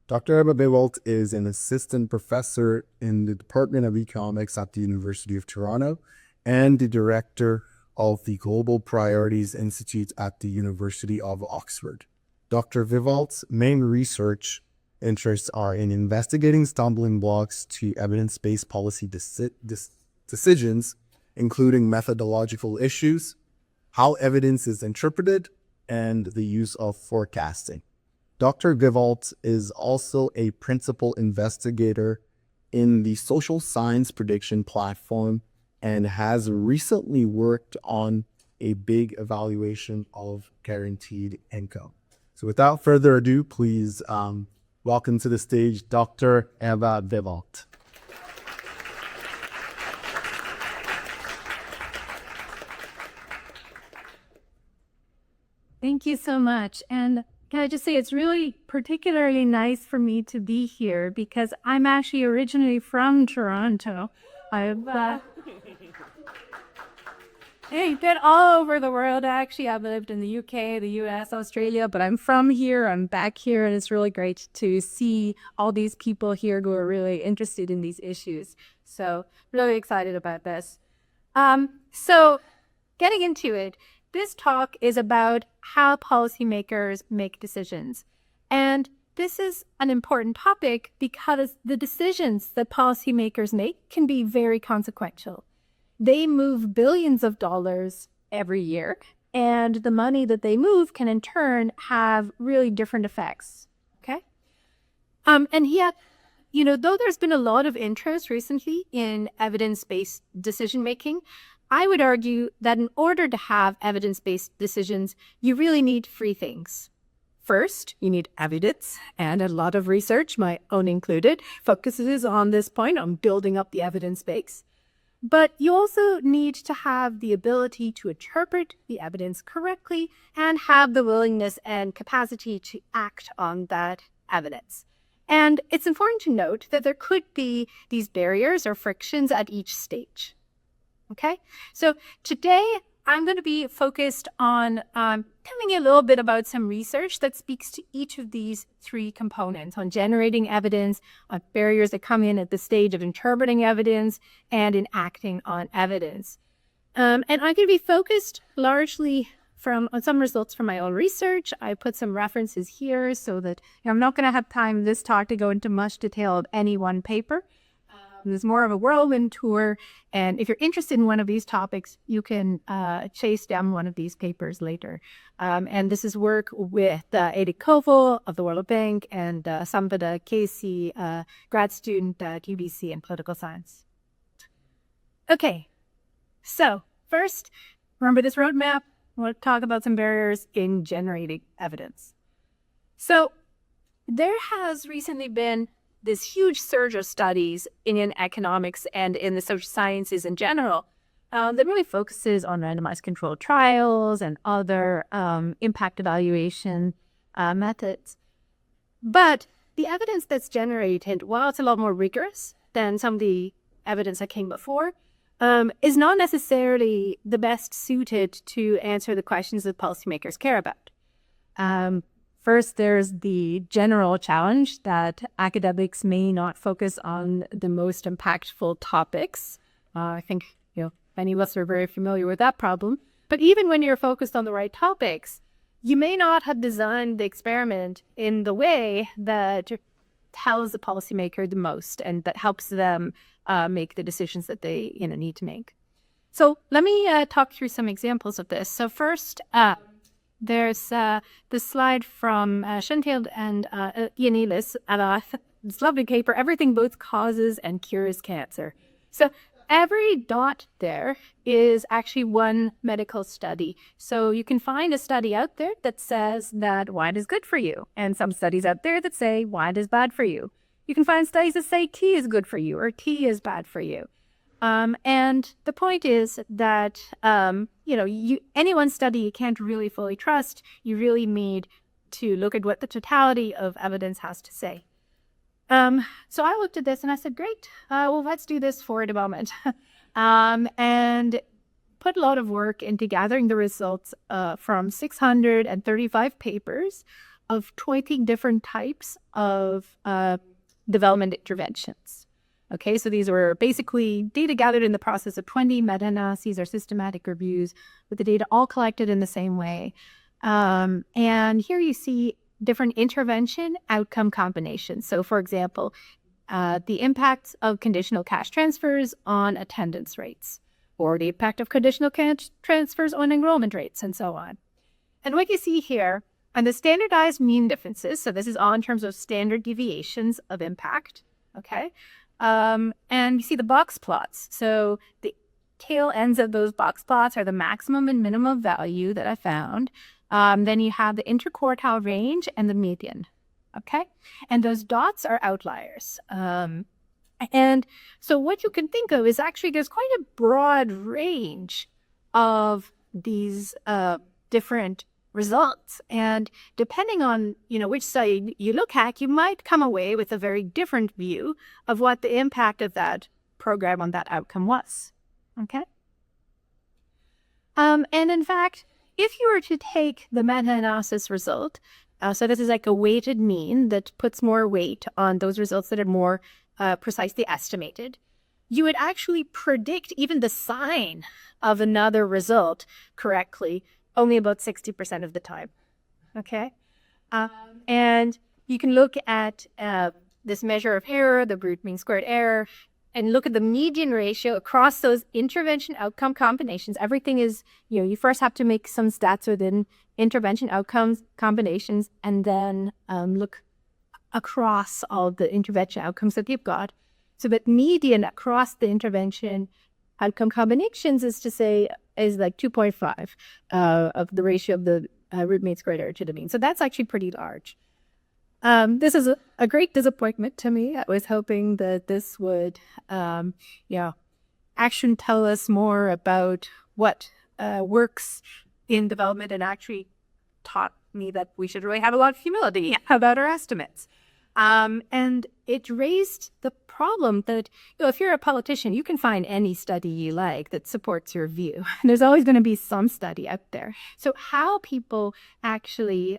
Dr. Emma Vivalt is an assistant professor in the Department of Economics at the University of Toronto and the director of the Global Priorities Institute at the University of Oxford. Dr. Vivalt's main research interests are in investigating stumbling blocks to evidence-based policy decisions, including methodological issues, how evidence is interpreted, and the use of forecasting. Dr. Vivalt is also a principal investigator in the social science prediction platform and has recently worked on a big evaluation of guaranteed income. So without further ado, please welcome to the stage Dr. Emma Vivalt. Thank you so much. And can I just say it's really particularly nice for me to be here because I'm actually originally from Toronto. I've been all over the world. Actually, I've lived in the UK, the US, Australia, but I'm from here. I'm back here, and it's really great to see all these people here who are really interested in these issues. So really excited about this. So getting into it, this talk is about how policymakers make decisions. And this is an important topic because the decisions that policymakers make can be very consequential. They move billions of dollars every year, and the money that they move can in turn have really different effects. Okay? And yet, though there's been a lot of interest recently in evidence-based decision-making, I would argue that in order to have evidence-based decisions, you really need three things. First, you need evidence, and a lot of research, my own included, focuses on this point, on building up the evidence base. But you also need to have the ability to interpret the evidence correctly and have the willingness and capacity to act on that evidence. And it's important to note that there could be these barriers or frictions at each stage. Okay, so today I'm going to be focused on telling you a little bit about some research that speaks to each of these three components, on generating evidence, on barriers that come in at the stage of interpreting evidence, and in acting on evidence. And I'm going to be focused largely on some results from my own research. I put some references here so that I'm not going to have time in this talk to go into much detail of any one paper. There's more of a whirlwind tour, and if you're interested in one of these topics, you can chase down one of these papers later. And this is work with Aidan Coville of the World Bank and Sampada Casey, grad student at UBC in political science. Okay, so first, remember this roadmap. I want to talk about some barriers in generating evidence. So there has recently been this huge surge of studies in economics and in the social sciences in general that really focuses on randomized controlled trials and other impact evaluation methods. But the evidence that's generated, while it's a lot more rigorous than some of the evidence that came before, is not necessarily the best suited to answer the questions that policymakers care about. First, there's the general challenge that academics may not focus on the most impactful topics. I think many of us are very familiar with that problem. But even when you're focused on the right topics, you may not have designed the experiment in the way that tells the policymaker the most and that helps them make the decisions that they need to make. So let me talk through some examples of this. So first, there's the slide from Chantal and Ian Ellis, this lovely paper, Everything Both Causes and Cures Cancer. So every dot there is actually one medical study. So you can find a study out there that says that wine is good for you, and some studies out there that say wine is bad for you. You can find studies that say tea is good for you or tea is bad for you. And the point is that, any one study you can't really fully trust. You really need to look at what the totality of evidence has to say. So I looked at this and I said, great, well, let's do this for a moment. And put a lot of work into gathering the results from 635 papers of 20 different types of development interventions. Okay, so these were basically data gathered in the process of 20 meta-analyses or systematic reviews with the data all collected in the same way. And here you see different intervention outcome combinations. So for example, the impacts of conditional cash transfers on attendance rates, or the impact of conditional cash transfers on enrollment rates, and so on. And what you see here are the standardized mean differences. So this is all in terms of standard deviations of impact, okay? And you see the box plots. So the tail ends of those box plots are the maximum and minimum value that I found. Then you have the interquartile range and the median, okay? And those dots are outliers. And so what you can think of is actually there's quite a broad range of these different results. And depending on, which study you look at, you might come away with a very different view of what the impact of that program on that outcome was, okay? And in fact, if you were to take the meta-analysis result, so this is like a weighted mean that puts more weight on those results that are more precisely estimated, you would actually predict even the sign of another result correctly only about 60% of the time, okay? And you can look at this measure of error, the root mean squared error, and look at the median ratio across those intervention outcome combinations. Everything is, you first have to make some stats within intervention outcomes combinations, and then look across all the intervention outcomes that you've got. So that median across the intervention outcome combinations is like 2.5 of the ratio of the root mean squared error to the mean. So that's actually pretty large. This is a great disappointment to me. I was hoping that this would, actually tell us more about what works in development, and actually taught me that we should really have a lot of humility about our estimates. And it raised the problem that, if you're a politician, you can find any study you like that supports your view. There's always going to be some study out there. So how people actually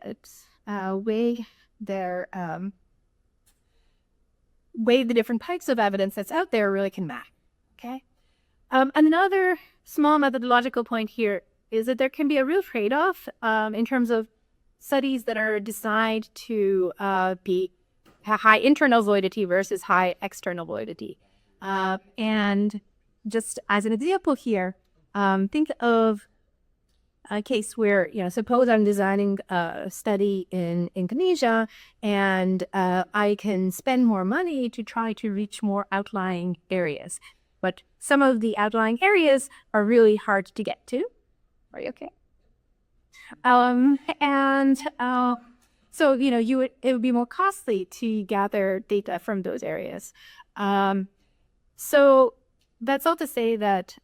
weigh the different types of evidence that's out there really can matter, okay? Another small methodological point here is that there can be a real trade-off in terms of studies that are designed to be high internal validity versus high external validity. And just as an example here, think of a case where, suppose I'm designing a study in Indonesia, and I can spend more money to try to reach more outlying areas. But some of the outlying areas are really hard to get to. Are you okay? So, it would be more costly to gather data from those areas. So that's all to say that,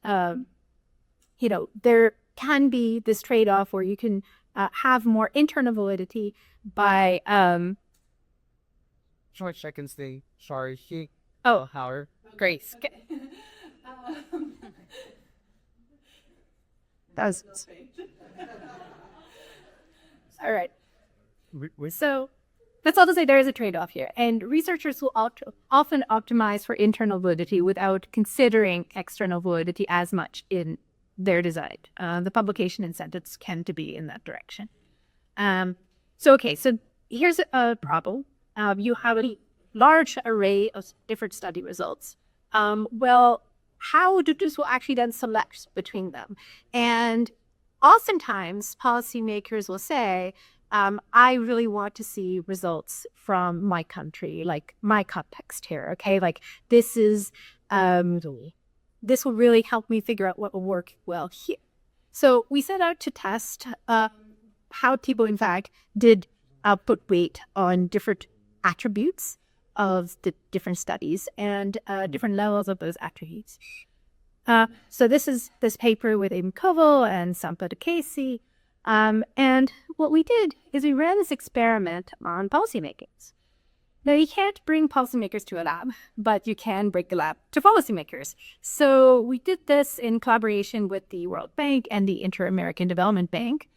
there can be this trade-off where you can have more internal validity by... Short I can say, sorry, Howard. Grace. That was... All right. So that's all to say there is a trade-off here. And researchers will often optimize for internal validity without considering external validity as much in their design. The publication incentives tend to be in that direction. So here's a problem. You have a large array of different study results. Well, how do this will actually then select between them? And oftentimes, policymakers will say, I really want to see results from my country, like my context here, okay? Like this is, this will really help me figure out what will work well here. So we set out to test how people, in fact, did put weight on different attributes of the different studies and different levels of those attributes. So this is this paper with Aidan Coville and Sampada Casey. And what we did is we ran this experiment on policymakers. Now, you can't bring policymakers to a lab, but you can bring a lab to policymakers. So we did this in collaboration with the World Bank and the Inter-American Development Bank.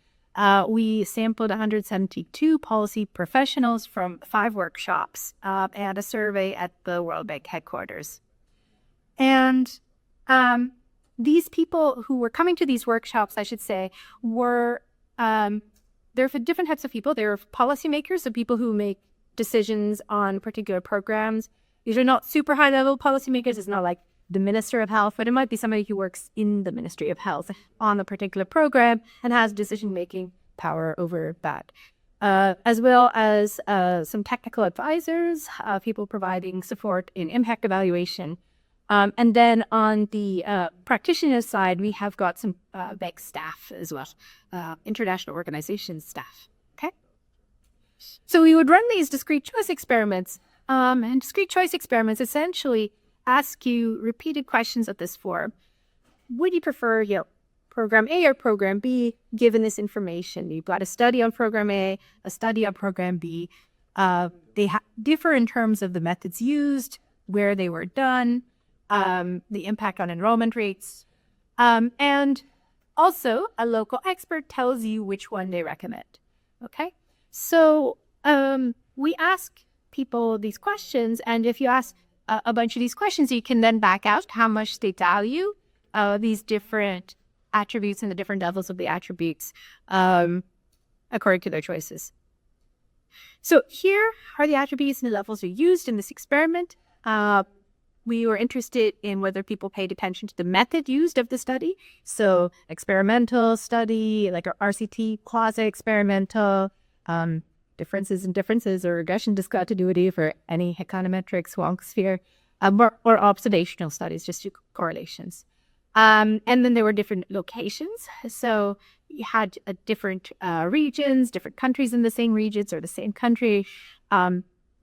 We sampled 172 policy professionals from 5 workshops and a survey at the World Bank headquarters. And these people who were coming to these workshops, I should say, were, they're for different types of people. They're policymakers, so people who make decisions on particular programs. These are not super high-level policymakers. It's not like the Minister of Health, but it might be somebody who works in the Ministry of Health on a particular program and has decision-making power over that. As well as some technical advisors, people providing support in impact evaluation. And then on the practitioner side, we have got some bank staff as well, international organization staff. Okay. So we would run these discrete choice experiments, and discrete choice experiments essentially ask you repeated questions of this form. Would you prefer, program A or program B, given this information? You've got a study on program A, a study on program B. They differ in terms of the methods used, where they were done, the impact on enrollment rates, and also a local expert tells you which one they recommend. Okay, so we ask people these questions, and if you ask a bunch of these questions, you can then back out how much they value these different attributes and the different levels of the attributes according to their choices. So here are the attributes and the levels we used in this experiment. We were interested in whether people paid attention to the method used of the study. So experimental study, like our RCT, quasi-experimental, differences or regression discontinuity for any econometrics, Wonk sphere, or observational studies, just do correlations. And then there were different locations. So you had different regions, different countries in the same regions or the same country,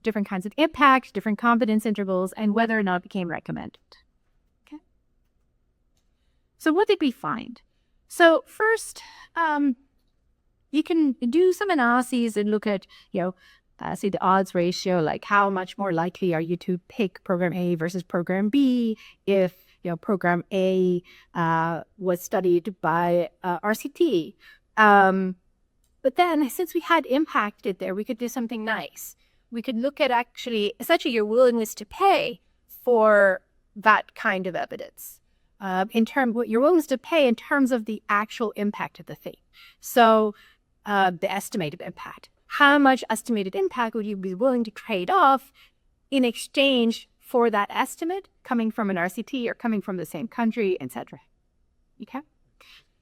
different kinds of impact, different confidence intervals, and whether or not it became recommended. Okay. So what did we find? So first, you can do some analyses and look at, say the odds ratio, like how much more likely are you to pick program A versus program B if, program A was studied by RCT. But then since we had impacted there, we could do something nice. We could look at essentially your willingness to pay for that kind of evidence. What your willingness to pay in terms of the actual impact of the thing. So the estimated impact. How much estimated impact would you be willing to trade off in exchange for that estimate coming from an RCT or coming from the same country, etc. Okay?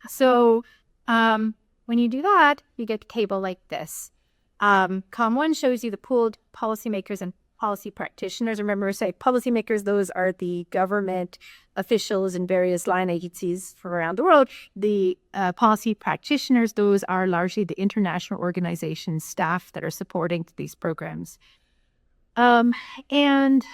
So when you do that, you get a table like this. Column 1 shows you the pooled policymakers and policy practitioners. Remember, we say policymakers, those are the government officials in various line agencies from around the world. The policy practitioners, those are largely the international organizations, staff that are supporting these programs. And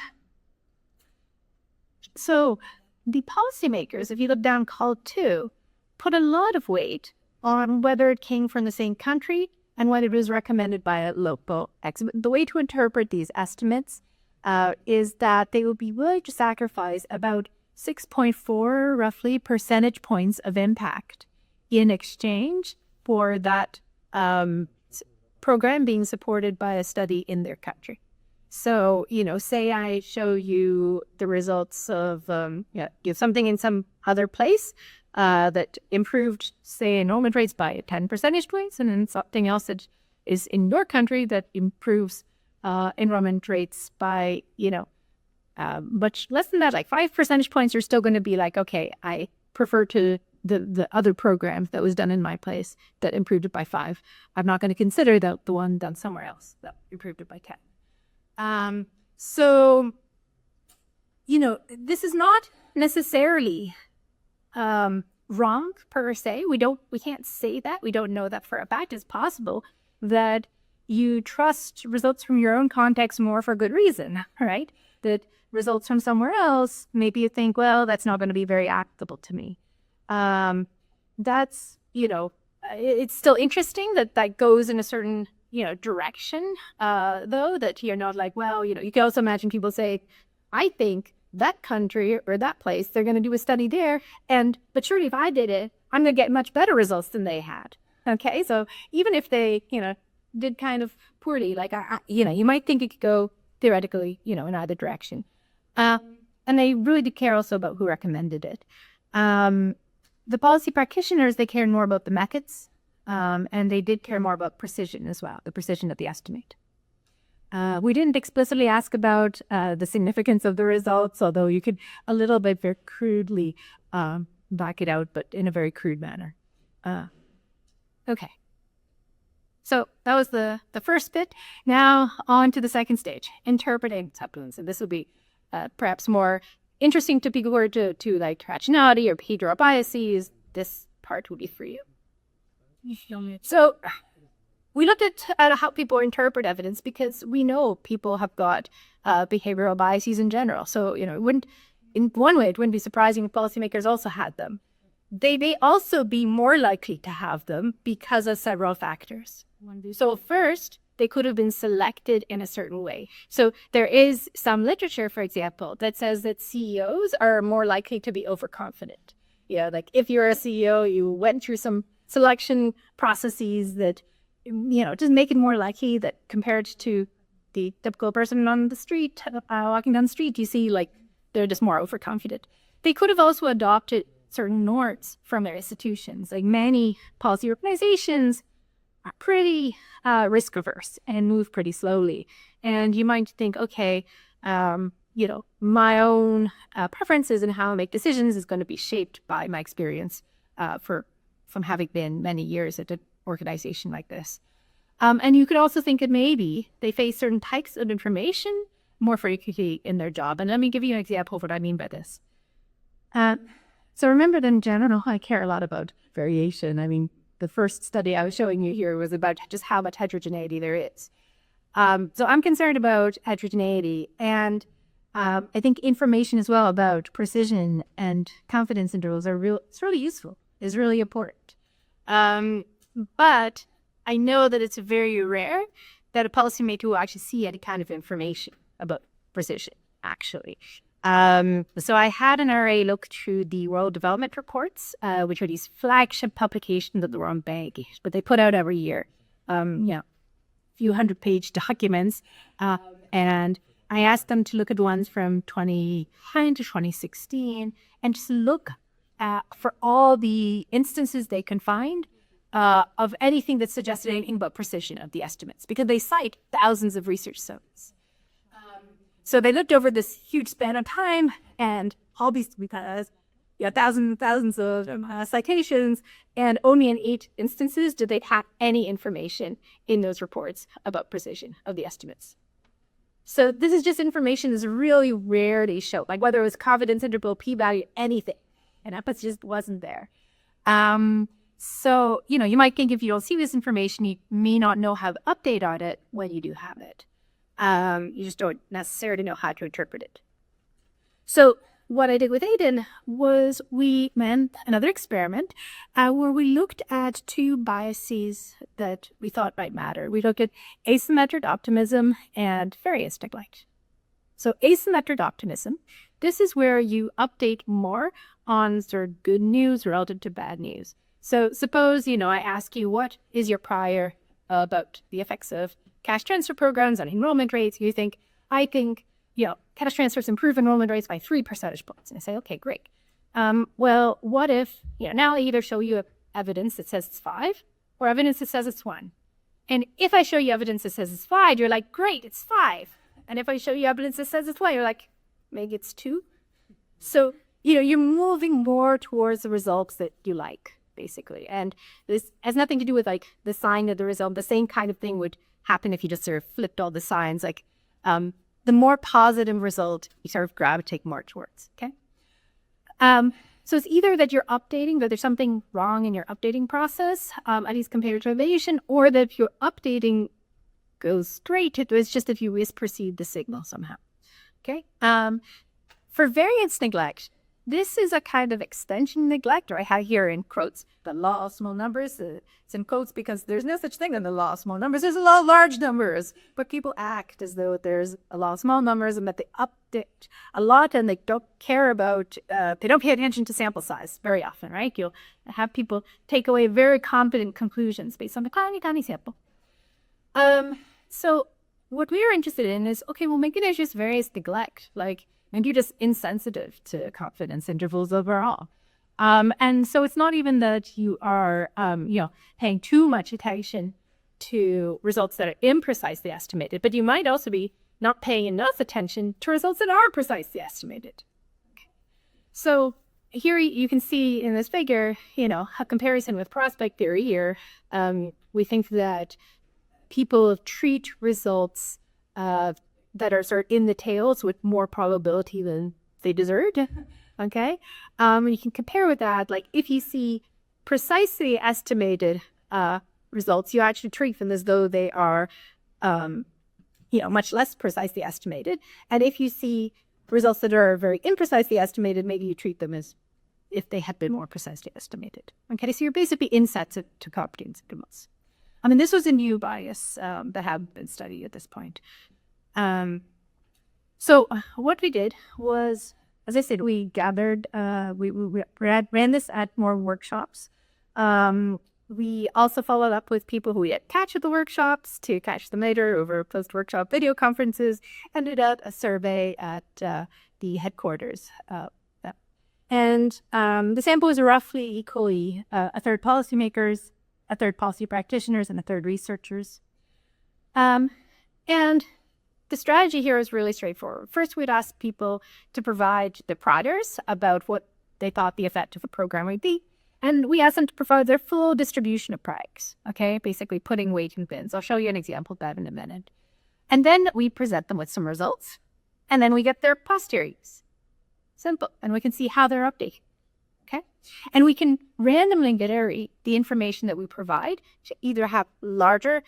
so the policymakers, if you look down column 2, put a lot of weight on whether it came from the same country and whether it was recommended by a local expert. The way to interpret these estimates is that they will be willing to sacrifice about 6.4 roughly percentage points of impact in exchange for that program being supported by a study in their country. So, say I show you the results of something in some other place that improved, say, enrollment rates by 10 percentage points, and then something else that is in your country that improves enrollment rates by, much less than that, like 5 percentage points, you're still going to be like, okay, I prefer to the other program that was done in my place that improved it by 5. I'm not going to consider the one done somewhere else that improved it by 10. So, this is not necessarily wrong per se. We can't say that. We don't know that for a fact. It's possible that you trust results from your own context more for good reason, right? That results from somewhere else, maybe you think, well, that's not going to be very applicable to me. That's, it's still interesting that goes in a certain direction, though, that you're not like, well, you can also imagine people say, I think that country or that place, they're going to do a study there. But surely if I did it, I'm going to get much better results than they had. Okay, so even if they, did kind of poorly, like, you might think it could go theoretically, in either direction. And they really did care also about who recommended it. The policy practitioners, they cared more about the methods, and they did care more about precision as well, the precision of the estimate. We didn't explicitly ask about the significance of the results, although you could a little bit very crudely back it out, but in a very crude manner. Okay. So that was the first bit. Now on to the second stage, interpreting supplements. And this will be perhaps more interesting to people who are to like rationality or behavioral biases. This part will be for you. So we looked at how people interpret evidence because we know people have got behavioral biases in general. So, it wouldn't, in one way, it wouldn't be surprising if policymakers also had them. They may also be more likely to have them because of several factors. So first, they could have been selected in a certain way. So there is some literature, for example, that says that CEOs are more likely to be overconfident. Like if you're a CEO, you went through some selection processes that, just make it more likely that compared to the typical person on the street, walking down the street, you see like they're just more overconfident. They could have also adopted certain norms from their institutions. Like many policy organizations are pretty risk averse and move pretty slowly. And you might think, okay, my own preferences and how I make decisions is going to be shaped by my experience from having been many years at an organization like this. And you could also think that maybe they face certain types of information more frequently in their job. And let me give you an example of what I mean by this. So remember that in general, I care a lot about variation. I mean, the first study I was showing you here was about just how much heterogeneity there is. So I'm concerned about heterogeneity, and I think information as well about precision and confidence intervals it's really useful, is really important. But I know that it's very rare that a policymaker will actually see any kind of information about precision, actually. So I had an RA look through the World Development Reports, which are these flagship publications of the World Bank, but they put out every year, few 100-page documents. And I asked them to look at ones from 2010 to 2016 and just look for all the instances they can find of anything that suggested anything about precision of the estimates, because they cite thousands of research studies. So they looked over this huge span of time, and all these, because thousands and thousands of citations, and only in 8 instances did they have any information in those reports about precision of the estimates. So this is just information that's really rarely shown, like whether it was confidence interval, p-value, anything, and that just wasn't there. So, you might think if you don't see this information, you may not know how to update on it when you do have it. You just don't necessarily know how to interpret it. So what I did with Aidan was we ran another experiment where we looked at 2 biases that we thought might matter. We looked at asymmetric optimism and variance neglect. So asymmetric optimism, this is where you update more on sort of good news relative to bad news. So suppose, I ask you, what is your prior about the effects of cash transfer programs on enrollment rates? You think, I think, cash transfers improve enrollment rates by 3 percentage points. And I say, okay, great. Well, what if, now I either show you evidence that says it's 5 or evidence that says it's 1. And if I show you evidence that says it's 5, you're like, great, it's 5. And if I show you evidence that says it's 1, you're like, maybe it's 2. So, you're moving more towards the results that you like, basically. And this has nothing to do with like the sign of the result. The same kind of thing would happen if you just sort of flipped all the signs. Like the more positive result you sort of gravitate more towards. Okay. So it's either that you're updating, that there's something wrong in your updating process, at least compared to evaluation, or that if your updating goes straight, it's just if you misperceive the signal somehow. Okay. For variance neglect, this is a kind of extension neglect, or I have here in quotes, the law of small numbers. It's in quotes because there's no such thing in the law of small numbers. There's a law of large numbers, but people act as though there's a law of small numbers and that they update a lot and they don't care about, they don't pay attention to sample size very often, right? You'll have people take away very confident conclusions based on a tiny sample. So what we are interested in is, okay, well, maybe there's just various neglect, like, and you're just insensitive to confidence intervals overall. And so it's not even that you are, paying too much attention to results that are imprecisely estimated, but you might also be not paying enough attention to results that are precisely estimated. Okay. So here you can see in this figure, a comparison with prospect theory here. We think that people treat results that are sort of in the tails with more probability than they deserved, okay? And you can compare with that, like if you see precisely estimated results, you actually treat them as though they are, much less precisely estimated. And if you see results that are very imprecisely estimated, maybe you treat them as if they had been more precisely estimated. Okay, so you're basically insensitive to confidence intervals. I mean, this was a new bias that had been studied at this point. So what we did was, as I said, we gathered, we ran this at more workshops. We also followed up with people who we had catch at the workshops to catch them later over post-workshop video conferences, and did a survey at the headquarters. And the sample was roughly equally a third policymakers, a third policy practitioners, and a third researchers. And the strategy here is really straightforward. First, we'd ask people to provide the prodders about what they thought the effect of a program would be. And we asked them to provide their full distribution of price, okay? Basically putting weight in bins. I'll show you an example of that in a minute. And then we present them with some results. And then we get their posteriors. Simple. And we can see how they're updating, okay? And we can randomly vary the information that we provide to either have larger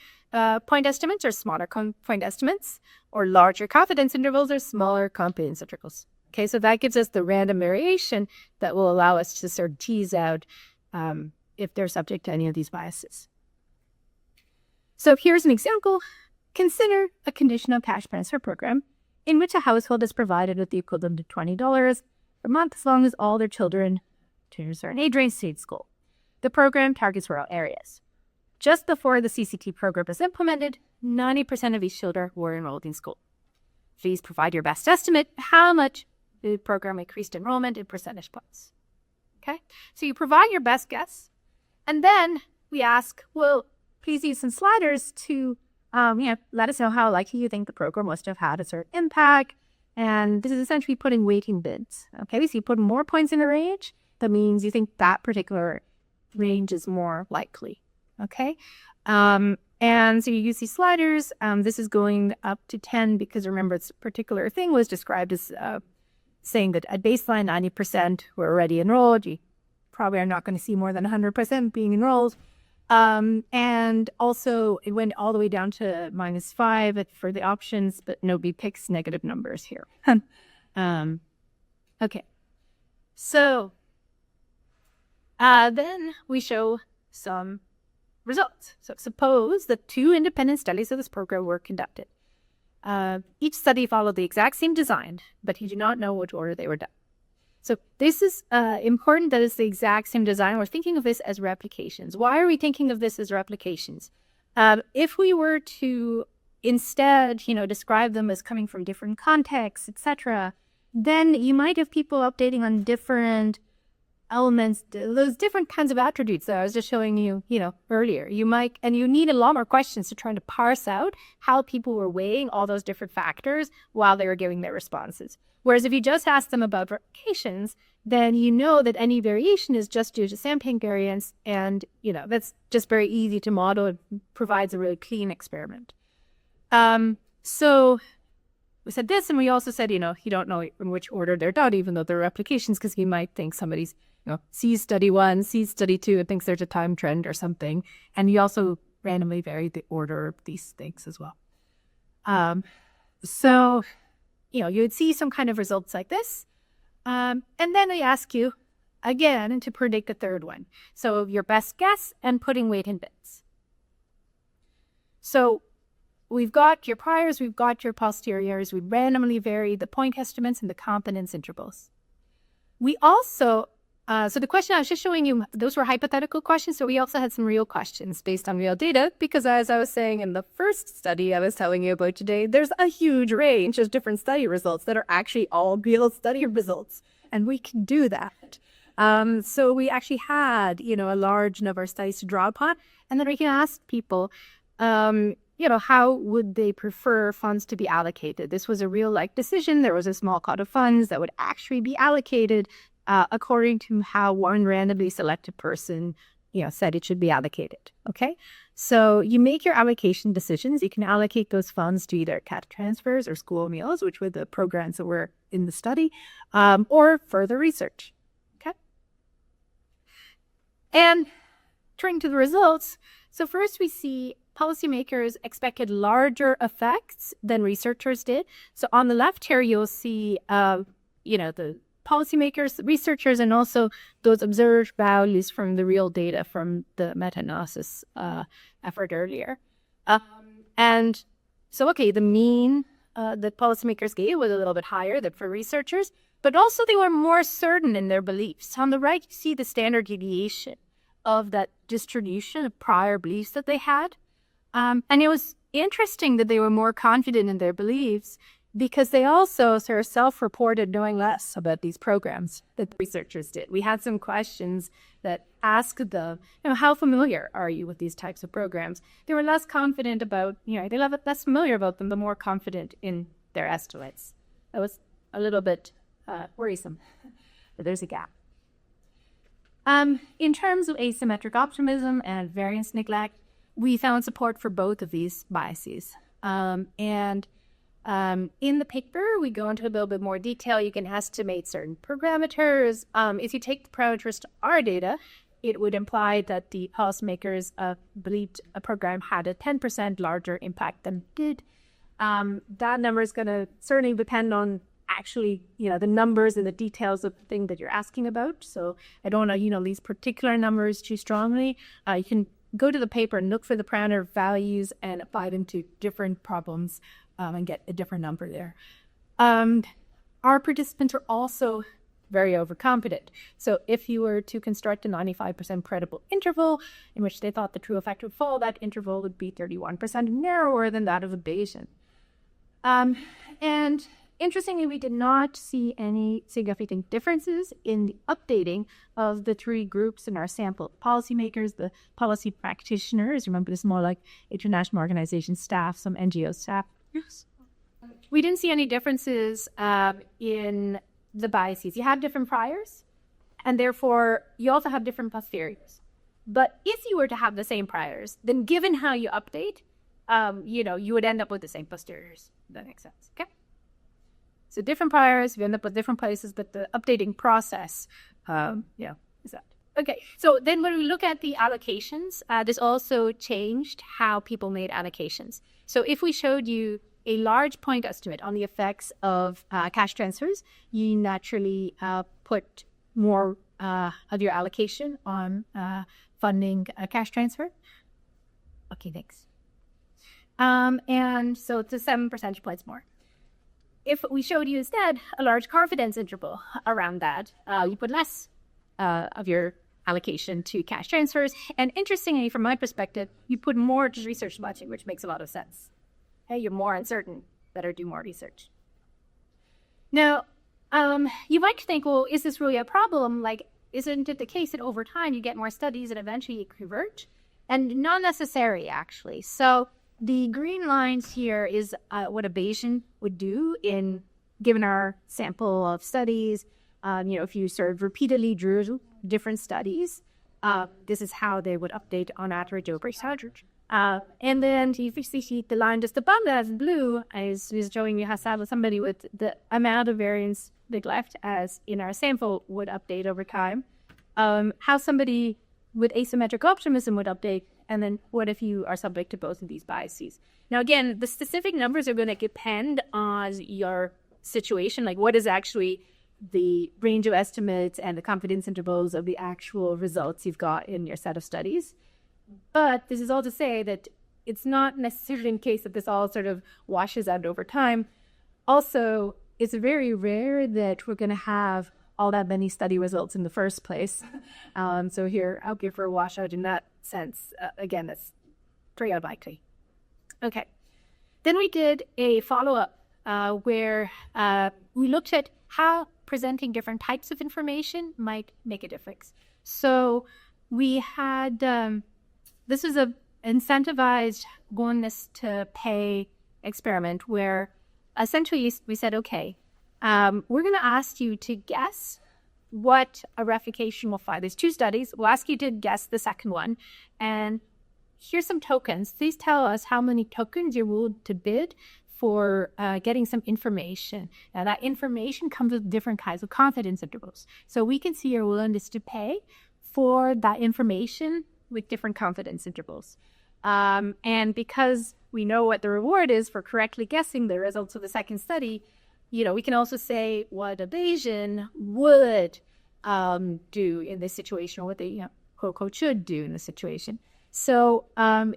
point estimates or smaller point estimates, or larger confidence intervals or smaller confidence intervals. Okay, so that gives us the random variation that will allow us to sort of tease out if they're subject to any of these biases. So here's an example. Consider a conditional cash transfer program in which a household is provided with the equivalent of $20 per month as long as all their children to a certain age range stay at school. The program targets rural areas. Just before the CCT program was implemented, 90% of these children were enrolled in school. Please provide your best estimate how much the program increased enrollment in percentage points. Okay, so you provide your best guess, and then we ask, well, please use some sliders to let us know how likely you think the program must have had a certain impact. And this is essentially putting weighting bids. Okay, so you put more points in a range, that means you think that particular range is more likely. Okay, and so you use these sliders. This is going up to 10 because remember, this particular thing was described as saying that at baseline, 90% were already enrolled. You probably are not going to see more than 100% being enrolled. And also it went all the way down to -5 for the options, but nobody picks negative numbers here. Okay, so then we show some results. So suppose that 2 independent studies of this program were conducted. Each study followed the exact same design, but you do not know which order they were done. So this is important that it's the exact same design. We're thinking of this as replications. Why are we thinking of this as replications? If we were to instead, describe them as coming from different contexts, etc., then you might have people updating on different elements, those different kinds of attributes that I was just showing you, earlier. You need a lot more questions to try to parse out how people were weighing all those different factors while they were giving their responses. Whereas if you just ask them about replications, then you know that any variation is just due to sampling variance, and that's just very easy to model. It provides a really clean experiment. So we said this, and we also said, you don't know in which order they're done, even though they're replications, because you might think somebody's sees study 1, sees study 2, and thinks there's a time trend or something. And you also randomly vary the order of these things as well. So, you would see some kind of results like this. And then they ask you again to predict the third one. So your best guess and putting weight in bits. So we've got your priors, we've got your posteriors, we randomly vary the point estimates and the confidence intervals. We also, so the question I was just showing you, those were hypothetical questions, so we also had some real questions based on real data, because as I was saying in the first study I was telling you about today, there's a huge range of different study results that are actually all real study results, and we can do that. So we actually had, a large number of studies to draw upon, and then we can ask people, how would they prefer funds to be allocated? This was a real decision. There was a small pot of funds that would actually be allocated according to how one randomly selected person, said it should be allocated. Okay, so you make your allocation decisions. You can allocate those funds to either cash transfers or school meals, which were the programs that were in the study, or further research. Okay, and turning to the results. So first we see policymakers expected larger effects than researchers did. So on the left here, you'll see, the policymakers, researchers, and also those observed values from the real data from the meta-analysis effort earlier. And so, the mean that policymakers gave was a little bit higher than for researchers, but also they were more certain in their beliefs. On the right, you see the standard deviation of that distribution of prior beliefs that they had. And it was interesting that they were more confident in their beliefs because they also sort of self-reported knowing less about these programs that the researchers did. We had some questions that asked them, how familiar are you with these types of programs? They were less confident about, they were less familiar about them, but more confident in their estimates. That was a little bit worrisome, but there's a gap. In terms of asymmetric optimism and variance neglect, we found support for both of these biases. In the paper, we go into a little bit more detail. You can estimate certain parameters. If you take the parameters to our data, it would imply that the policymakers believed a program had a 10% larger impact than it did. That number is going to certainly depend on actually, the numbers and the details of the thing that you're asking about. So I don't want to, these particular numbers too strongly. You can go to the paper and look for the parameter values and apply them to different problems and get a different number there. Our participants are also very overconfident. So if you were to construct a 95% credible interval in which they thought the true effect would fall, that interval would be 31% narrower than that of a Bayesian. And interestingly, we did not see any significant differences in the updating of the three groups in our sample: policymakers, the policy practitioners. Remember, this is more like international organization staff, some NGO staff. Yes. We didn't see any differences in the biases. You had different priors, and therefore you also have different posteriors. But if you were to have the same priors, then given how you update, you would end up with the same posteriors. That makes sense, okay? So different priors, you end up with different places, but the updating process, is that. Okay, so then when we look at the allocations, this also changed how people made allocations. So if we showed you a large point estimate on the effects of cash transfers, you naturally put more of your allocation on funding a cash transfer. Okay, thanks. And so it's 7 percentage points more. If we showed you instead a large confidence interval around that, you put less of your allocation to cash transfers. And interestingly, from my perspective, you put more to research budgeting, which makes a lot of sense. Hey, you're more uncertain, better do more research. Now, you might think, well, is this really a problem? Isn't it the case that over time you get more studies and eventually you convert? And not necessarily, actually. So the green lines here is what a Bayesian would do given our sample of studies. If you sort of repeatedly drew different studies, this is how they would update on average over time. And then if you see the line just above that is blue, is showing you how somebody with the amount of variance they left as in our sample would update over time. How somebody with asymmetric optimism would update, and then what if you are subject to both of these biases? Now, again, the specific numbers are going to depend on your situation, like what is actually the range of estimates and the confidence intervals of the actual results you've got in your set of studies. But this is all to say that it's not necessarily in case that this all sort of washes out over time. Also, it's very rare that we're going to have all that many study results in the first place. So here, I'll give for a washout in that sense. Again, that's very unlikely. Okay. Then we did a follow-up where we looked at how presenting different types of information might make a difference. So we had, this was a incentivized willingness to pay experiment where essentially we said, okay, we're going to ask you to guess what a revocation will find. There's two studies. We'll ask you to guess the second one. And here's some tokens. Please tell us how many tokens you're willing to bid for getting some information. Now, that information comes with different kinds of confidence intervals. So we can see your willingness to pay for that information with different confidence intervals. And because we know what the reward is for correctly guessing the results of the second study, we can also say what a Bayesian would do in this situation, or what the quote should do in this situation. So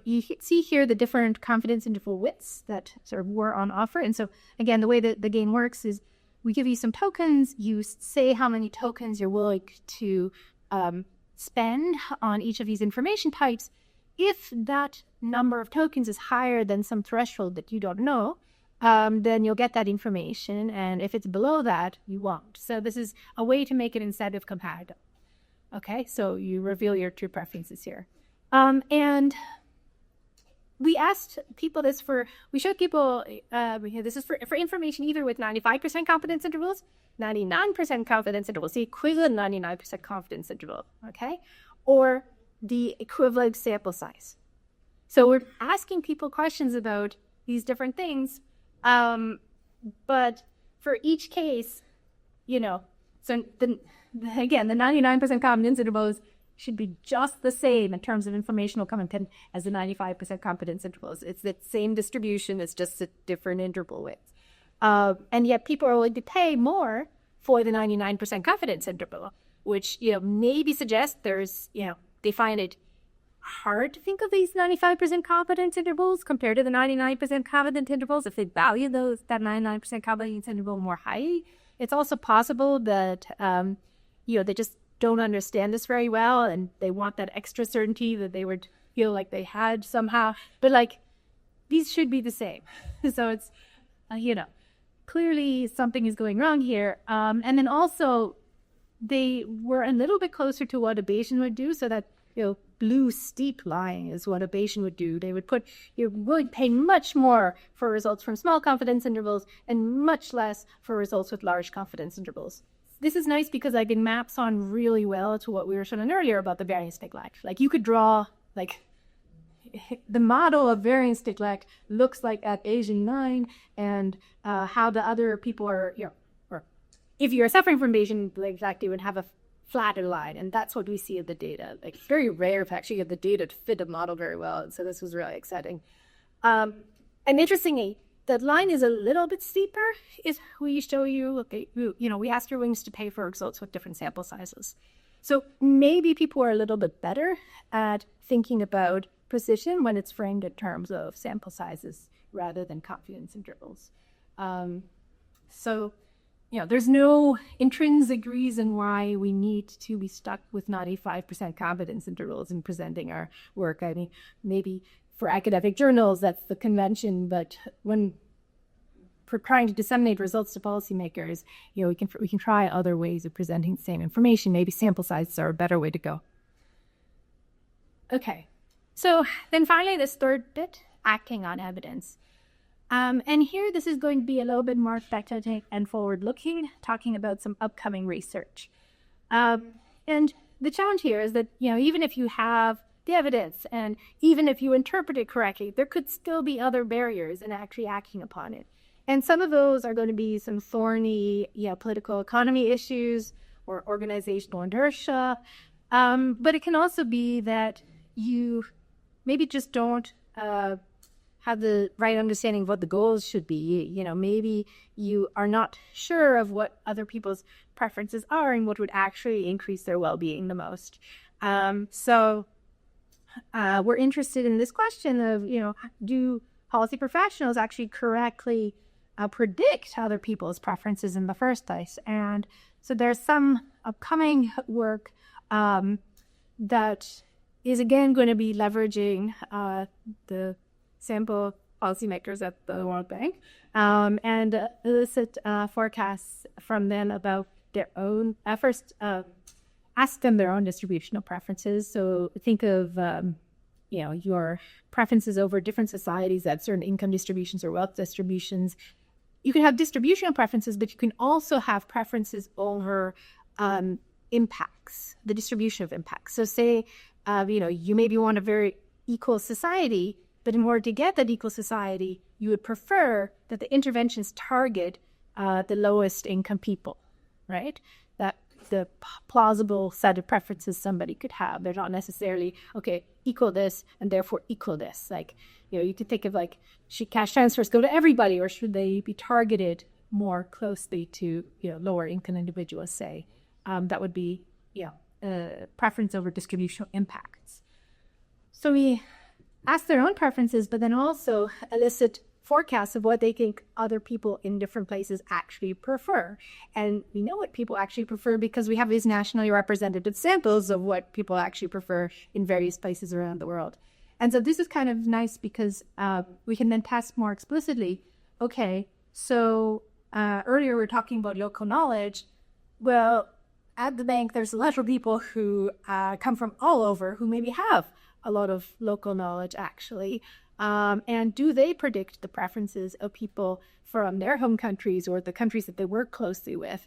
you see here the different confidence interval widths that sort of were on offer. And so again, the way that the game works is we give you some tokens. You say how many tokens you're willing to spend on each of these information types. If that number of tokens is higher than some threshold that you don't know, then you'll get that information. And if it's below that, you won't. So this is a way to make it incentive comparative. Okay, so you reveal your true preferences here. And we asked people this we showed people, this is for information either with 95% confidence intervals, 99% confidence intervals, the equivalent 99% confidence interval, okay? Or the equivalent sample size. So we're asking people questions about these different things, but for each case, so again, the 99% confidence intervals should be just the same in terms of informational content as the 95% confidence intervals. It's the same distribution, it's just a different interval width. And yet people are willing to pay more for the 99% confidence interval, which, maybe suggests they find it hard to think of these 95% confidence intervals compared to the 99% confidence intervals if they value that 99% confidence interval more highly. It's also possible that, they just don't understand this very well and they want that extra certainty that they would feel like they had somehow. But these should be the same. So it's, clearly something is going wrong here. And then also they were a little bit closer to what a Bayesian would do, so that, blue steep line is what a Bayesian would do. They would you would pay much more for results from small confidence intervals and much less for results with large confidence intervals. This is nice because it maps on really well to what we were showing earlier about the variance neglect. You could draw, the model of variance neglect looks like at Bayesian 9 and how the other people are, or if you're suffering from Bayesian neglect, you would have a flatter line. And that's what we see in the data. It's very rare to actually get the data to fit a model very well. And so this was really exciting. And interestingly, the line is a little bit steeper. Is we show you, okay, we asked your wings to pay for results with different sample sizes. So maybe people are a little bit better at thinking about precision when it's framed in terms of sample sizes rather than confidence intervals. So there's no intrinsic reason why we need to be stuck with 95% confidence intervals in presenting our work. I mean, maybe for academic journals, that's the convention, but when for trying to disseminate results to policymakers, we can try other ways of presenting the same information. Maybe sample sizes are a better way to go. Okay, so then finally this third bit, acting on evidence. And here this is going to be a little bit more speculative and forward-looking, talking about some upcoming research. And the challenge here is that, even if you have the evidence and even if you interpret it correctly, there could still be other barriers in actually acting upon it. And some of those are going to be some thorny, political economy issues or organizational inertia. But it can also be that you maybe just don't have the right understanding of what the goals should be. You know, maybe you are not sure of what other people's preferences are and what would actually increase their well-being the most. So we're interested in this question of, you know, do policy professionals actually correctly predict other people's preferences in the first place? And so there's some upcoming work that is again going to be leveraging the sample policymakers at the World Bank and elicit forecasts from them about their own efforts. Ask them their own distributional preferences. So think of, you know, your preferences over different societies at certain income distributions or wealth distributions. You can have distributional preferences, but you can also have preferences over impacts, the distribution of impacts. So say, you know, you maybe want a very equal society, but in order to get that equal society, you would prefer that the interventions target the lowest income people, right? That the plausible set of preferences somebody could have. They're not necessarily, okay, equal this and therefore equal this. Like, you know, you could think of like, should cash transfers go to everybody or should they be targeted more closely to, you know, lower income individuals, say? That would be, you know, preference over distributional impacts. So we ask their own preferences, but then also elicit forecasts of what they think other people in different places actually prefer. And we know what people actually prefer because we have these nationally representative samples of what people actually prefer in various places around the world. And so this is kind of nice because we can then test more explicitly, okay, so earlier we were talking about local knowledge. Well, at the bank, there's a lot of people who come from all over who maybe have a lot of local knowledge, actually. And do they predict the preferences of people from their home countries or the countries that they work closely with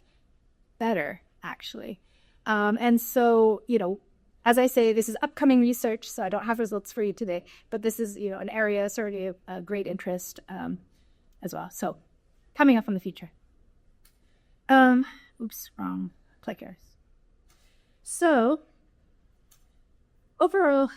better, actually? And so, you know, as I say, this is upcoming research, so I don't have results for you today, but this is, you know, an area certainly of great interest as well. So coming up in the future. Oops, wrong clickers. So overall,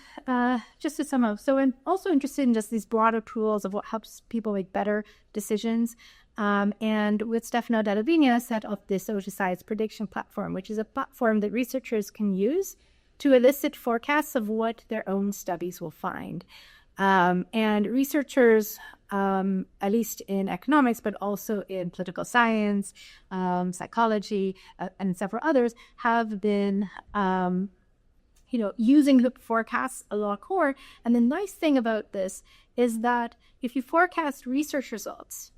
just to sum up, so I'm also interested in just these broader tools of what helps people make better decisions. And with Stefano Dalla set up this social science prediction platform, which is a platform that researchers can use to elicit forecasts of what their own studies will find. And researchers, at least in economics, but also in political science, psychology, and several others, have been you know, using the forecasts a lot more. And the nice thing about this is that if you forecast research results,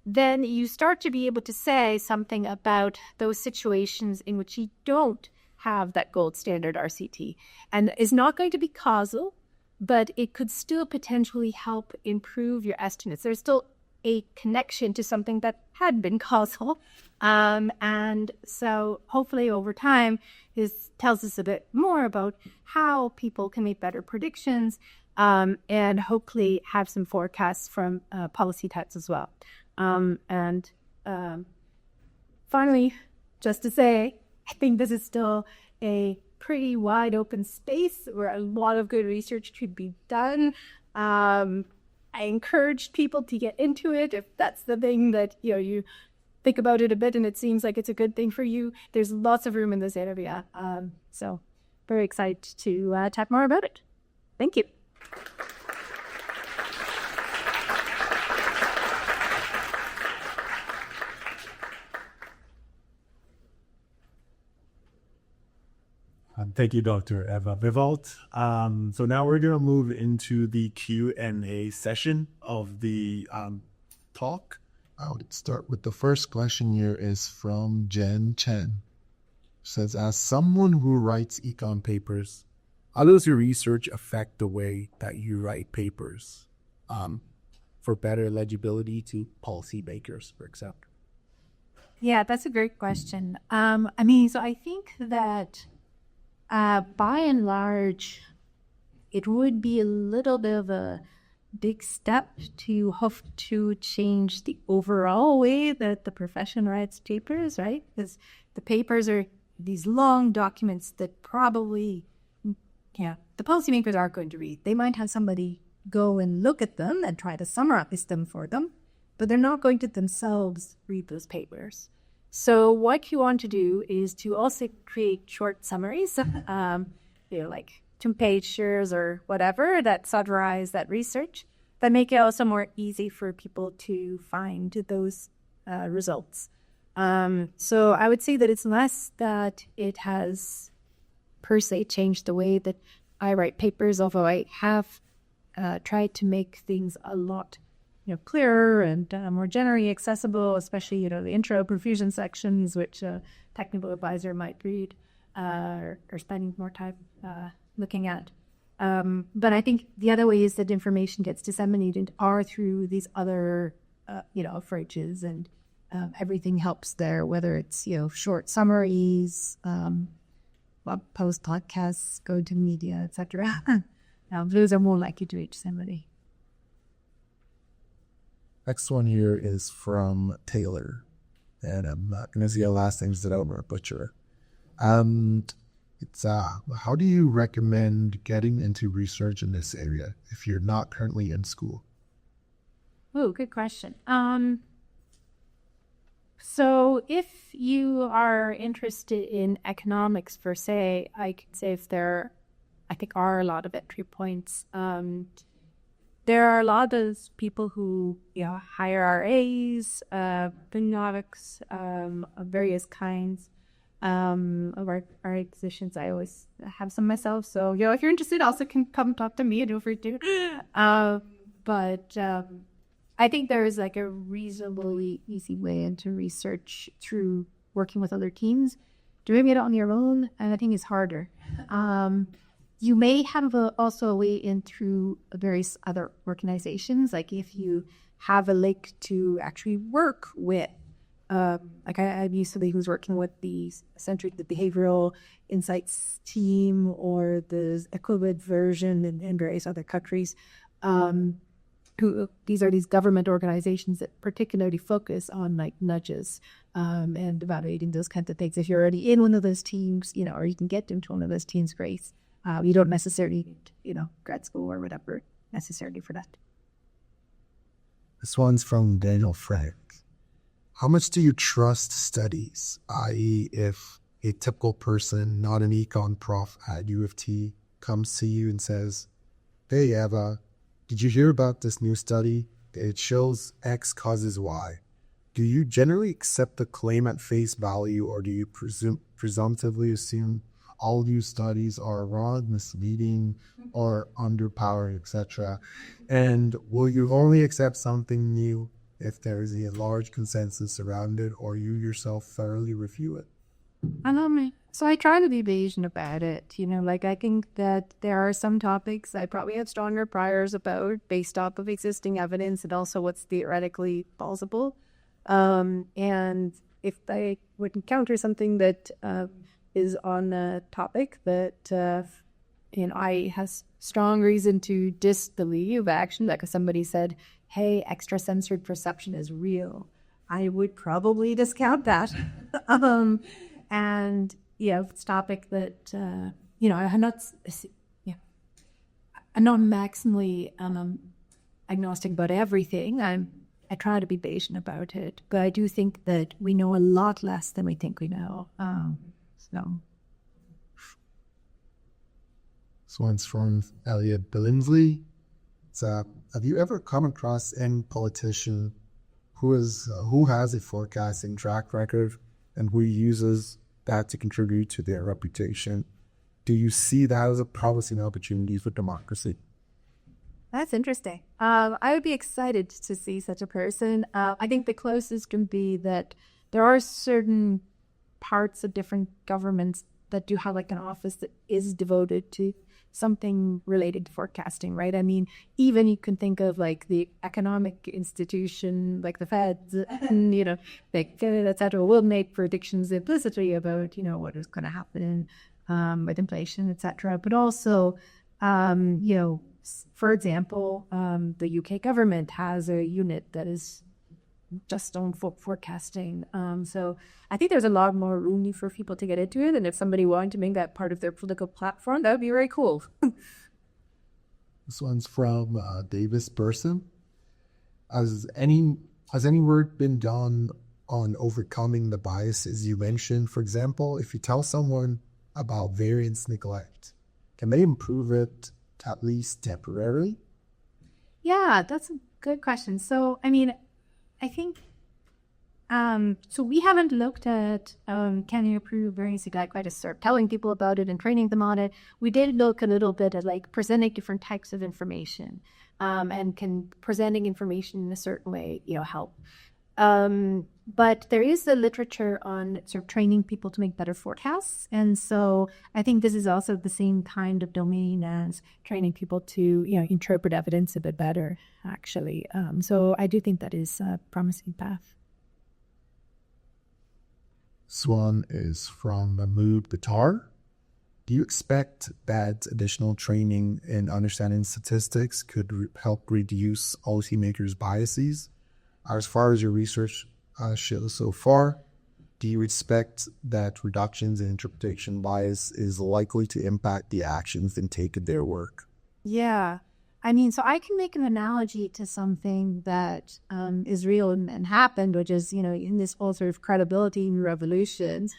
then you start to be able to say something about those situations in which you don't have that gold standard RCT. And is not going to be causal, but it could still potentially help improve your estimates. There's still a connection to something that had been causal. And so hopefully over time, this tells us a bit more about how people can make better predictions and hopefully have some forecasts from policy types as well. And finally, just to say, I think this is still a pretty wide open space where a lot of good research could be done. I encourage people to get into it if that's the thing that, you know, you think about it a bit and it seems like it's a good thing for you. There's lots of room in this area. So very excited to chat more about it. Thank you. Thank you, Dr. Eva Vivalt. So now we're going to move into the Q&A session of the talk. I would start with the first question here is from Jen Chen. It says, as someone who writes econ Papers, how does your research affect the way that you write papers for better legibility to policymakers, for example? Yeah, that's a great question. I mean, so I think that by and large, it would be a little bit of a big step to have to change the overall way that the profession writes papers, right? Because the papers are these long documents that probably, yeah, the policymakers aren't going to read. They might have somebody go and look at them and try to summarize them for them, but they're not going to themselves read those papers. So what you want to do is to also create short summaries, like 2-pagers or whatever that summarize that research, that make it also more easy for people to find those results. So I would say that it's less that it has per se changed the way that I write papers, although I have tried to make things a lot clearer and more generally accessible, especially, the intro perfusion sections, which a technical advisor might read or spending more time looking at. But I think the other ways that information gets disseminated are through these other, approaches, and everything helps there, whether it's, short summaries, blog post, podcasts, go-to-media, etc. Those are more likely to reach somebody. Next one here is from Taylor, and I'm not going to say the last names that I'm going to butcher. It's how do you recommend getting into research in this area if you're not currently in school? Oh, good question. So if you are interested in economics per se, I could say I think are a lot of entry points. There are a lot of people who hire RAs, economics of various kinds of our RA positions. I always have some myself. So if you're interested, also can come talk to me and feel free to. But I think there is like a reasonably easy way into research through working with other teams. Doing it on your own, and I think is harder. You may have also a way in through various other organizations, like if you have a link to actually work with, like I used somebody who's working with the behavioral insights team or the equivalent version in various other countries. These are these government organizations that particularly focus on like nudges and evaluating those kinds of things. If you're already in one of those teams, or you can get into one of those teams, great. You don't necessarily need, grad school or whatever necessarily for that. This one's from Daniel Frank. How much do you trust studies? I.e., if a typical person, not an econ prof at U of T, comes to you and says, "Hey, Eva, did you hear about this new study? It shows X causes Y." Do you generally accept the claim at face value, or do you presumptively assume all new studies are wrong, misleading, or underpowered, etc.? And will you only accept something new if there is a large consensus around it, or you yourself thoroughly review it? I know me. So I try to be Bayesian about it. I think that there are some topics I probably have stronger priors about based off of existing evidence and also what's theoretically plausible. And if I would encounter something that is on a topic that I has strong reason to disbelieve action, like if somebody said, "Hey, extrasensory perception is real," I would probably discount that. And if it's a topic that I'm not maximally agnostic about everything. I try to be Bayesian about it, but I do think that we know a lot less than we think we know. So. This one's from Elliot Billingsley. Have you ever come across any politician who has a forecasting track record and who uses that to contribute to their reputation? Do you see that as a promising opportunity for democracy? That's interesting. I would be excited to see such a person. I think the closest can be that there are certain parts of different governments that do have like an office that is devoted to something related to forecasting, right? I mean, even you can think of like the economic institution, like the Feds, and, et cetera, will make predictions implicitly about, what is going to happen with inflation, et cetera. But also, for example, the UK government has a unit that is just on forecasting. So I think there's a lot more room for people to get into it. And if somebody wanted to make that part of their political platform, that would be very cool. This one's from Davis Person. Has any work been done on overcoming the biases you mentioned? For example, if you tell someone about variance neglect, can they improve it at least temporarily? Yeah, that's a good question. So, I mean, I think, so we haven't looked at can you improve variance neglect by just sort of telling people about it and training them on it. We did look a little bit at like presenting different types of information, and can presenting information in a certain way, help. But there is the literature on sort of training people to make better forecasts. And so I think this is also the same kind of domain as training people to, interpret evidence a bit better, actually. So I do think that is a promising path. This one is from Mahmood Batar. Do you expect that additional training in understanding statistics could help reduce policymakers' biases? As far as your research shows so far, do you expect that reductions in interpretation bias is likely to impact the actions and take in their work? Yeah. I mean, so I can make an analogy to something that is real and happened, which is, in this whole sort of credibility revolution,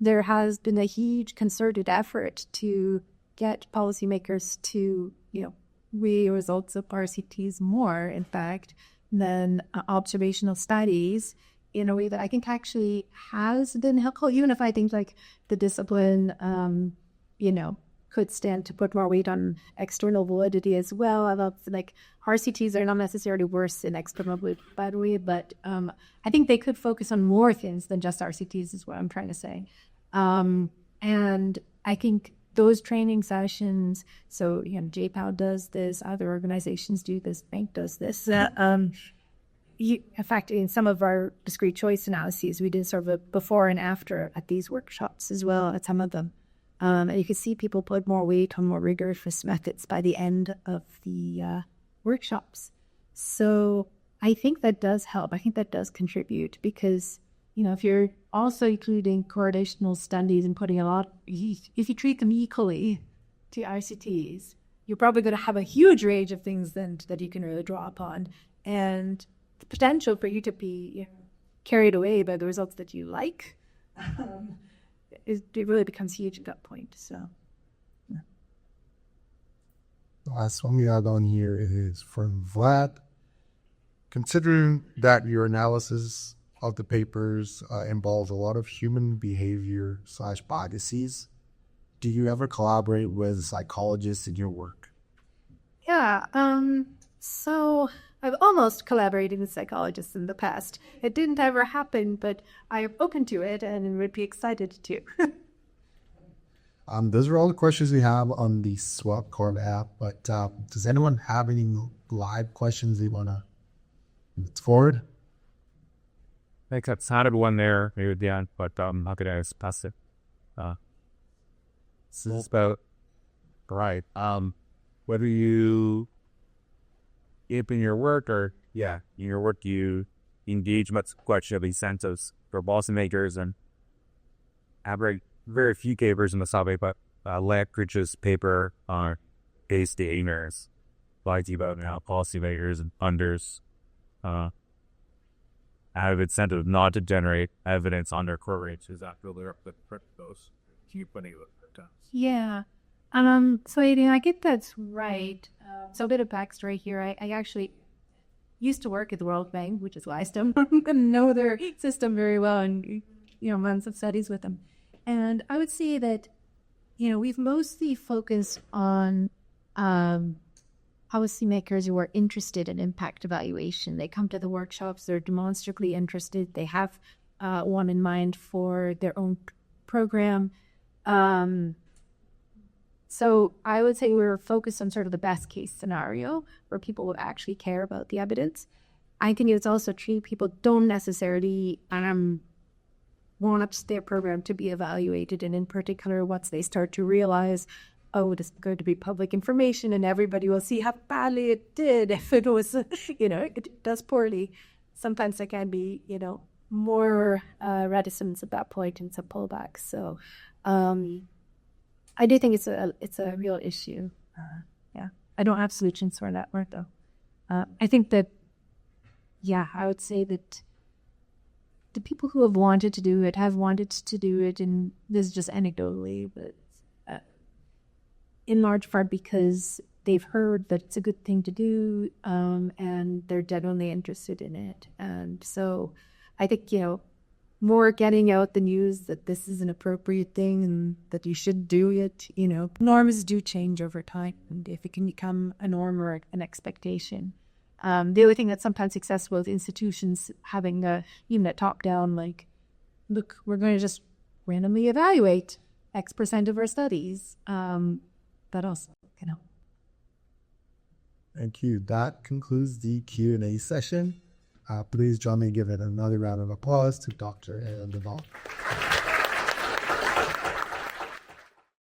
there has been a huge concerted effort to get policymakers to, weigh results of RCTs more, in fact, than observational studies in a way that I think actually has been helpful, even if I think like the discipline, could stand to put more weight on external validity as well. I love like RCTs are not necessarily worse in external validity, by the way, but I think they could focus on more things than just RCTs is what I'm trying to say. And I think those training sessions, so, JPAL does this, other organizations do this, bank does this. In fact, in some of our discrete choice analyses, we did sort of a before and after at these workshops as well, at some of them. And you can see people put more weight on more rigorous methods by the end of the workshops. So I think that does help. I think that does contribute because, if you're also including correlational studies and putting if you treat them equally to RCTs, you're probably going to have a huge range of things then that you can really draw upon. And the potential for you to be carried away by the results that you like, it really becomes huge at that point. So, yeah. The last one we have on here is from Vlad. Considering that your analysis of the papers involves a lot of human behavior / biases, do you ever collaborate with psychologists in your work? Yeah. So I've almost collaborated with psychologists in the past. It didn't ever happen, but I am open to it and would be excited to. Those are all the questions we have on the SwapCorp app, but does anyone have any live questions they want to move forward? I think I've had one there maybe at the end, but I'm not going to pass it. This is about, right, whether you, if in your work or, in your work you engage much question of incentives for policymakers and have very few papers in the survey, but Lackridge's paper on case datainers lies about how policymakers and funders have incentive not to generate evidence on their core rates. Is that really up the those? Keep putting it down. Yeah. So Aidan, I get that's right. So a bit of backstory here. I actually used to work at the World Bank, which is why I still know their system very well and, months of studies with them. And I would say that, we've mostly focused on policymakers who are interested in impact evaluation. They come to the workshops, they're demonstrably interested. They have one in mind for their own program. So I would say we're focused on sort of the best case scenario where people would actually care about the evidence. I think it's also true people don't necessarily want their program to be evaluated, and in particular once they start to realize, oh, this is going to be public information and everybody will see how badly it did if it was, it does poorly. Sometimes there can be, more reticence at that point and some pullbacks. So I do think it's a real issue. Yeah. I don't have solutions for that word though. I think that, I would say that the people who have wanted to do it have wanted to do it, and this is just anecdotally, but in large part because they've heard that it's a good thing to do, and they're genuinely interested in it. And so I think, more getting out the news that this is an appropriate thing and that you should do it. Norms do change over time, and if it can become a norm or an expectation. The other thing that's sometimes successful is institutions having even a top-down, like, look, we're going to just randomly evaluate X% of our studies. That also can help. Thank you. That concludes the Q&A session. Please join me in giving another round of applause to Dr. Aidan Coville.